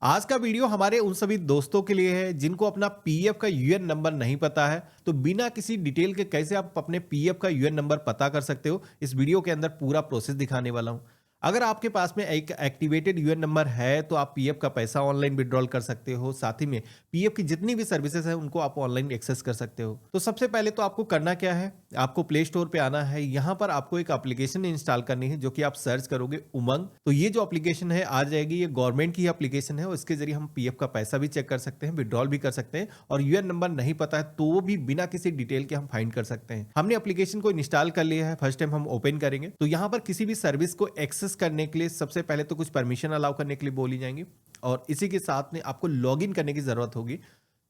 आज का वीडियो हमारे उन सभी दोस्तों के लिए है जिनको अपना पीएफ का यूएन नंबर नहीं पता है। तो बिना किसी डिटेल के कैसे आप अपने पीएफ का यूएन नंबर पता कर सकते हो, इस वीडियो के अंदर पूरा प्रोसेस दिखाने वाला हूं। अगर आपके पास में एक एक्टिवेटेड यूएन नंबर है तो आप पीएफ का पैसा ऑनलाइन विड्रॉल कर सकते हो। साथ ही में पीएफ की जितनी भी सर्विसेज है उनको आप ऑनलाइन एक्सेस कर सकते हो। तो सबसे पहले तो आपको करना क्या है, आपको प्ले स्टोर पे आना है। यहाँ पर आपको एक एप्लीकेशन इंस्टॉल करनी है जो कि आप सर्च करोगे उमंग। तो ये जो एप्लीकेशन है आ जाएगी, ये गवर्नमेंट की एप्लीकेशन है और इसके जरिए हम पीएफ का पैसा भी चेक कर सकते हैं, विड्रॉल भी कर सकते हैं और यूएन नंबर नहीं पता है तो वो भी बिना किसी डिटेल के हम फाइंड कर सकते हैं। हमने एप्लीकेशन को इंस्टॉल कर लिया है, फर्स्ट टाइम हम ओपन करेंगे। तो यहाँ पर किसी भी सर्विस को एक्सेस करने के लिए सबसे पहले तो कुछ परमिशन अलाउ करने के लिए बोली जाएंगी और इसी के साथ में आपको लॉगिन करने की जरूरत होगी।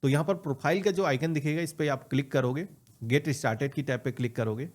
तो यहाँ पर प्रोफाइल का जो आइकन दिखेगा इस पर आप क्लिक करोगे, गेट स्टार्टेड की टैब पे क्लिक करोगे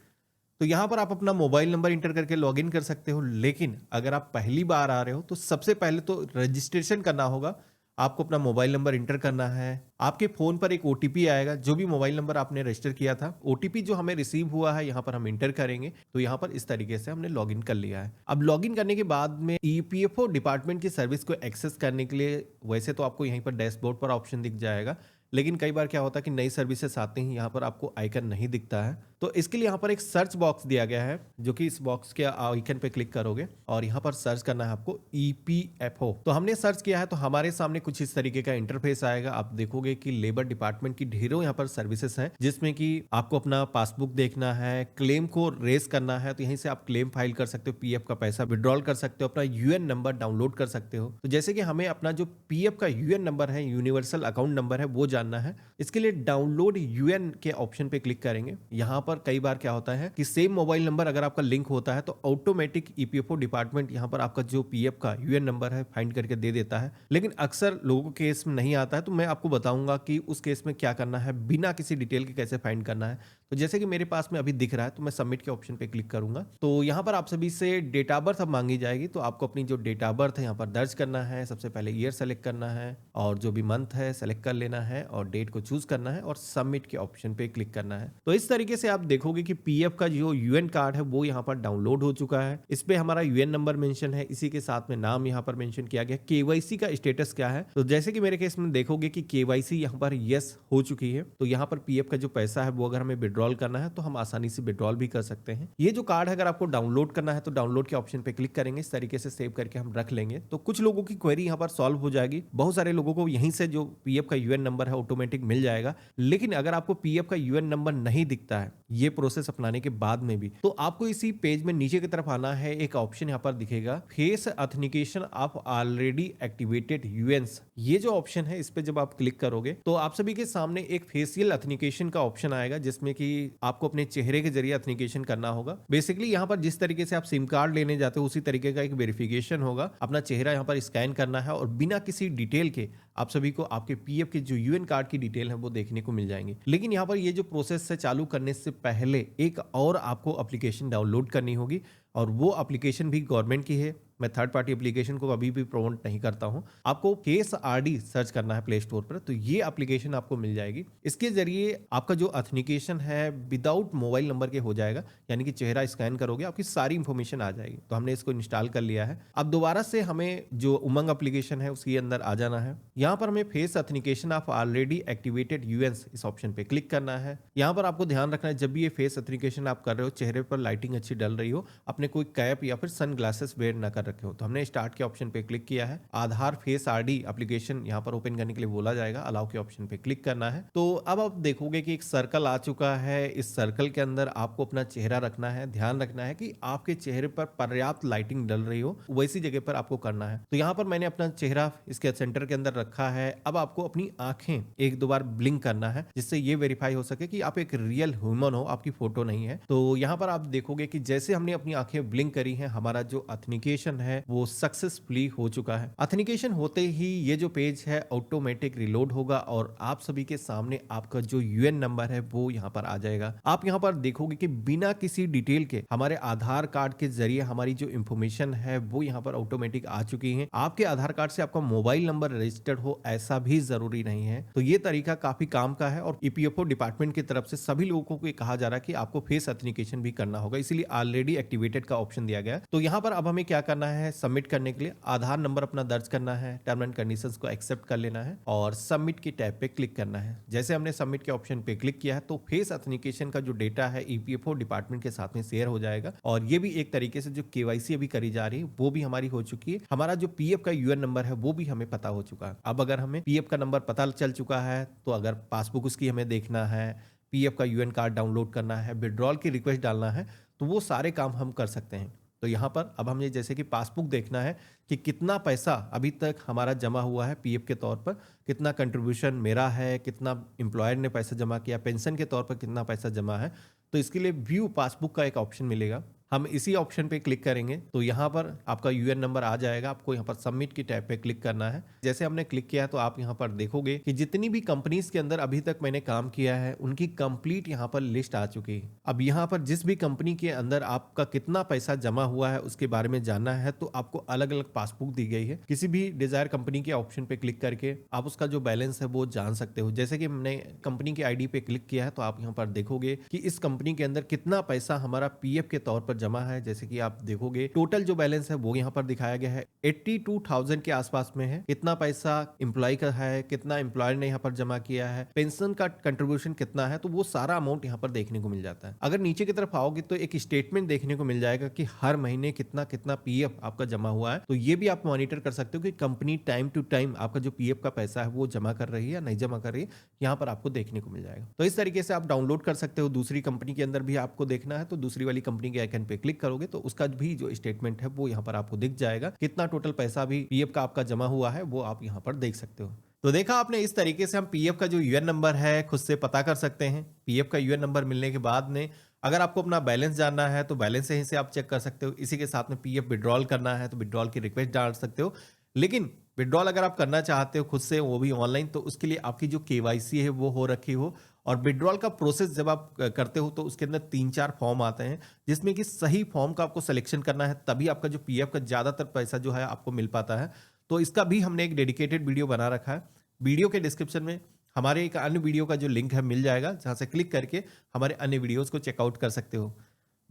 तो यहाँ पर आप अपना मोबाइल नंबर इंटर करके लॉगिन कर सकते हो। लेकिन अगर आप पहली बार आ रहे हो तो सबसे पहले तो रजिस्ट्रेशन करना होगा। आपको अपना मोबाइल नंबर इंटर करना है, आपके फोन पर एक ओटीपी आएगा, जो भी मोबाइल नंबर आपने रजिस्टर किया था ओटीपी जो हमें रिसीव हुआ है यहाँ पर हम इंटर करेंगे। तो यहाँ पर इस तरीके से हमने लॉगिन कर लिया है। अब लॉगिन करने के बाद में ईपीएफओ डिपार्टमेंट की सर्विस को एक्सेस करने के लिए वैसे तो आपको यहीं पर डैशबोर्ड पर ऑप्शन दिख जाएगा, लेकिन कई बार क्या होता है कि नई सर्विसेज आते हैं यहाँ पर आपको आइकन नहीं दिखता है। तो इसके लिए यहाँ पर एक सर्च बॉक्स दिया गया है जो कि इस बॉक्स के आइकन पे क्लिक करोगे और यहाँ पर सर्च करना है आपको ईपीएफओ। तो हमने सर्च किया है तो हमारे सामने कुछ इस तरीके का इंटरफेस आएगा। आप देखोगे कि लेबर डिपार्टमेंट की ढेरों यहाँ पर सर्विसेज हैं जिसमें कि आपको अपना पासबुक देखना है, क्लेम को रेस करना है तो यहीं से आप क्लेम फाइल कर सकते हो, पीएफ का पैसा विड्रॉल कर सकते हो, अपना यूएन नंबर डाउनलोड कर सकते हो। तो जैसे कि हमें अपना जो पीएफ का यूएन नंबर है, यूनिवर्सल अकाउंट नंबर है, वो जानना है। इसके लिए डाउनलोड यूएन के ऑप्शन पे क्लिक करेंगे। यहाँ पर कई बार क्या होता है कि सेम मोबाइल नंबर अगर आपका लिंक होता है तो ऑटोमेटिक ईपीएफओ डिपार्टमेंट यहाँ पर आपका जो पीएफ का यूएन नंबर है फाइंड करके दे देता है। लेकिन अक्सर लोगों के केस में नहीं आता है तो मैं आपको बताऊंगा कि उस केस में क्या करना है, बिना किसी डिटेल के कैसे फाइंड करना है। तो जैसे कि मेरे पास में अभी दिख रहा है तो मैं सबमिट के ऑप्शन पे क्लिक करूंगा। तो यहाँ पर आप सभी से डेट ऑफ बर्थ अब मांगी जाएगी। तो आपको अपनी जो डेट ऑफ बर्थ है यहाँ पर दर्ज करना है। सबसे पहले ईयर सेलेक्ट करना है और जो भी मंथ है सेलेक्ट कर लेना है और डेट को चूज करना है और सबमिट के ऑप्शन पे क्लिक करना है। तो इस तरीके से आप देखोगे कि पीएफ का जो यूएन कार्ड है वो यहाँ पर डाउनलोड हो चुका है। इस पे हमारा यूएन नंबर मेंशन है, इसी के साथ में नाम यहाँ पर मेंशन किया गया। केवाईसी का स्टेटस क्या है, तो जैसे कि मेरे केस में देखोगे कि केवाईसी यहाँ पर यस हो चुकी है। तो यहाँ पर पीएफ का जो पैसा है वो अगर हमें विड्रॉल करना है तो हम आसानी से विड्रॉल भी कर सकते हैं। ये जो कार्ड है अगर आपको डाउनलोड करना है तो डाउनलोड के ऑप्शन पे क्लिक करेंगे, इस तरीके से सेव करके हम रख लेंगे। तो कुछ लोगों की क्वेरी यहाँ पर सॉल्व हो जाएगी। बहुत सारे लोगों को यहीं से जो पीएफ का यूएन नंबर है ऑटोमेटिक मिल जाएगा। लेकिन अगर आपको पीएफ का यूएन नंबर नहीं दिखता है ये प्रोसेस अपनाने के बाद में भी, तो आपको इसी पेज में नीचे की तरफ आना है। एक ऑप्शन यहाँ पर दिखेगा face authentication off already activated यूएन्स। ये जो ऑप्शन है इस पे जब आप क्लिक करोगे तो आप सभी के सामने एक फेशियल ऑथेंटिकेशन का ऑप्शन आएगा जिसमें कि आपको अपने चेहरे के जरिए ऑथेंटिकेशन करना होगा। बेसिकली यहाँ पर जिस तरीके से आप सिम कार्ड लेने जाते हो उसी तरीके का एक वेरिफिकेशन होगा। अपना चेहरा यहाँ पर स्कैन करना है और बिना किसी डिटेल के आप सभी को आपके पीएफ के जो यूएन कार्ड की डिटेल है वो देखने को मिल जाएंगे। लेकिन यहाँ पर ये जो प्रोसेस है चालू करने से पहले एक और आपको एप्लीकेशन डाउनलोड करनी होगी और वो एप्लीकेशन भी गवर्नमेंट की है। मैं थर्ड पार्टी एप्लीकेशन को कभी भी प्रमोट नहीं करता हूं। आपको केस आरडी सर्च करना है प्ले स्टोर पर तो ये एप्लीकेशन आपको मिल जाएगी। इसके जरिए आपका जो ऑथेंटिकेशन है विदाउट मोबाइल नंबर के हो जाएगा, यानी कि चेहरा स्कैन करोगे आपकी सारी इंफॉर्मेशन आ जाएगी। तो हमने इसको इंस्टॉल कर लिया है। अब दोबारा से हमें जो उमंग एप्लीकेशन है उसके अंदर आ जाना है। यहाँ पर हमें face authentication off already activated यूएन्स इस ऑप्शन पे क्लिक करना है। यहाँ पर आपको ध्यान रखना है जब भी ये फेस ऑथेंटिकेशन आप कर रहे हो चेहरे पर लाइटिंग अच्छी डल रही हो, अपने कोई कैप या फिर सन ग्लासेस वेयर ना कर रखे हो। तो हमने स्टार्ट के ऑप्शन पे क्लिक किया है। आधार फेस आरडी एप्लीकेशन यहाँ पर ओपन करने के लिए बोला जाएगा, अलाउ के ऑप्शन पे क्लिक करना है। तो अब आप देखोगे कि एक सर्कल आ चुका है। इस सर्कल के अंदर आपको अपना चेहरा रखना है। ध्यान रखना है कि आपके चेहरे पर पर्याप्त लाइटिंग डल रही हो, वैसी जगह पर आपको करना है। तो यहाँ पर मैंने अपना चेहरा इसके सेंटर के अंदर रखा है। अब आपको अपनी आंखें एक दो बार ब्लिंक करना है जिससे ये वेरीफाई हो सके कि आप एक रियल ह्यूमन हो, आपकी फोटो नहीं है। तो यहाँ पर आप देखोगे कि जैसे हमने अपनी आंखें ब्लिंक करी है हमारा जो ऑथेंटिकेशन है वो सक्सेसफुली हो चुका है। ऑथेंटिकेशन होते ही ये जो पेज है ऑटोमेटिक रिलोड होगा और आप सभी के सामने आपका जो यूएन नंबर है वो यहाँ पर आ जाएगा। आप यहाँ पर देखोगे कि बिना किसी डिटेल के हमारे आधार कार्ड के जरिए हमारी जो इंफॉर्मेशन है वो यहाँ पर ऑटोमेटिक आ चुकी है। आपके आधार कार्ड से आपका मोबाइल नंबर रजिस्टर्ड हो ऐसा भी जरूरी नहीं है। तो ये तरीका काफी काम का है और ईपीएफओ डिपार्टमेंट की तरफ से सभी लोगों को ये कहा जा रहा है कि आपको फेस ऑथेंटिकेशन भी करना होगा, इसीलिए ऑलरेडी एक्टिवेटेड का ऑप्शन दिया गया है। तो यहाँ पर अब हमें क्या करना है, सबमिट करने के लिए आधार नंबर अपना दर्ज करना है, टर्म एंड कंडीशंस को एक्सेप्ट कर लेना है और सबमिट की टैब पे क्लिक करना है। जैसे हमने सबमिट के ऑप्शन पे क्लिक किया है तो फेस ऑथेंटिकेशन का जो डेटा है ईपीएफओ डिपार्टमेंट के साथ में शेयर हो जाएगा और ये भी एक तरीके से जो केवाईसी अभी करी जा रही है वो भी हमारी हो चुकी है। हमारा जो पीएफ का यूएन नंबर है वो भी हमें पता हो चुका है। अब अगर हमें पीएफ का नंबर पता चल चुका है तो अगर पासबुक उसकी हमें देखना है, पीएफ का यूएन कार्ड डाउनलोड करना है, विड्रॉल की रिक्वेस्ट डालना है, तो वो सारे काम हम कर सकते हैं। तो यहाँ पर अब हमें जैसे कि पासबुक देखना है कि कितना पैसा अभी तक हमारा जमा हुआ है पीएफ के तौर पर, कितना कंट्रीब्यूशन मेरा है, कितना एम्प्लॉयर ने पैसा जमा किया, पेंशन के तौर पर कितना पैसा जमा है। तो इसके लिए व्यू पासबुक का एक ऑप्शन मिलेगा, हम इसी ऑप्शन पे क्लिक करेंगे तो यहाँ पर आपका यूएन नंबर आ जाएगा। आपको यहाँ पर सबमिट की टैब पे क्लिक करना है। जैसे हमने क्लिक किया तो आप यहाँ पर देखोगे कि जितनी भी कंपनीज के अंदर अभी तक मैंने काम किया है उनकी कंप्लीट यहाँ पर लिस्ट आ चुकी है। अब यहाँ पर जिस भी कंपनी के अंदर आपका कितना पैसा जमा हुआ है उसके बारे में जानना है तो आपको अलग अलग पासबुक दी गई है। किसी भी डिजायर कंपनी के ऑप्शन पे क्लिक करके आप उसका जो बैलेंस है वो जान सकते हो। जैसे कि हमने कंपनी के आईडी पे क्लिक किया है तो आप यहाँ पर देखोगे कि इस कंपनी के अंदर कितना पैसा हमारा पीएफ के तौर पर जमा है। जैसे कि आप देखोगे टोटल जो बैलेंस है वो यहाँ पर दिखाया गया है 82,000 के आसपास में है। कितना पैसा एम्प्लॉय का है, कितना एम्प्लॉयर ने यहाँ पर जमा किया है, पेंशन का कंट्रीब्यूशन कितना है, तो वो सारा अमाउंट यहाँ पर देखने को मिल जाता है। अगर नीचे की तरफ आओगे तो एक स्टेटमेंट देखने को मिल जाएगा कि हर महीने कितना कितना पीएफ आपका जमा हुआ है। तो ये भी आप मॉनिटर कर सकते हो कि कंपनी टाइम टू टाइम आपका जो पीएफ का पैसा है वो जमा कर रही है या नहीं जमा कर रही है, यहाँ पर आपको देखने को मिल जाएगा। तो इस तरीके से आप डाउनलोड कर सकते हो। दूसरी कंपनी के अंदर भी आपको देखना है तो दूसरी वाली कंपनी के आइकन पे क्लिक करोगे तो उसका भी जो स्टेटमेंट है वो यहाँ पर आपको दिख जाएगा। कितना टोटल पैसा भी पीएफ का आपका जमा हुआ है वो आप यहाँ पर देख सकते हो। तो देखा आपने, इस तरीके से हम पीएफ का जो यूएन नंबर है खुद से पता कर सकते हैं। पीएफ का यूएन नंबर मिलने के बाद में अगर आपको अपना बैलेंस जानना है तो बैलेंस यहीं से आप चेक कर सकते हो। इसी के साथ में पीएफ विड्रॉल करना है तो विड्रॉल की रिक्वेस्ट डाल सकते हो। लेकिन विड्रॉल अगर आप करना चाहते हो खुद से वो भी ऑनलाइन, तो उसके लिए आपकी जो केवाईसी है वो हो रखी हो। और विड्रॉल का प्रोसेस जब आप करते हो तो उसके अंदर 3-4 फॉर्म आते हैं जिसमें कि सही फॉर्म का आपको सिलेक्शन करना है, तभी आपका जो पीएफ का ज्यादातर पैसा जो है आपको मिल पाता है। तो इसका भी हमने एक डेडिकेटेड वीडियो बना रखा है। वीडियो के डिस्क्रिप्शन में हमारे एक अन्य वीडियो का जो लिंक है मिल जाएगा, जहां से क्लिक करके हमारे अन्य वीडियोस को चेकआउट कर सकते हो।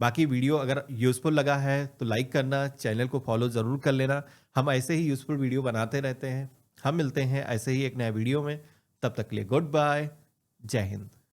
बाकी वीडियो अगर यूजफुल लगा है तो लाइक करना, चैनल को फॉलो जरूर कर लेना। हम ऐसे ही यूजफुल वीडियो बनाते रहते हैं। हम मिलते हैं ऐसे ही एक नया वीडियो में, तब तक के लिए गुड बाय, जय हिंद।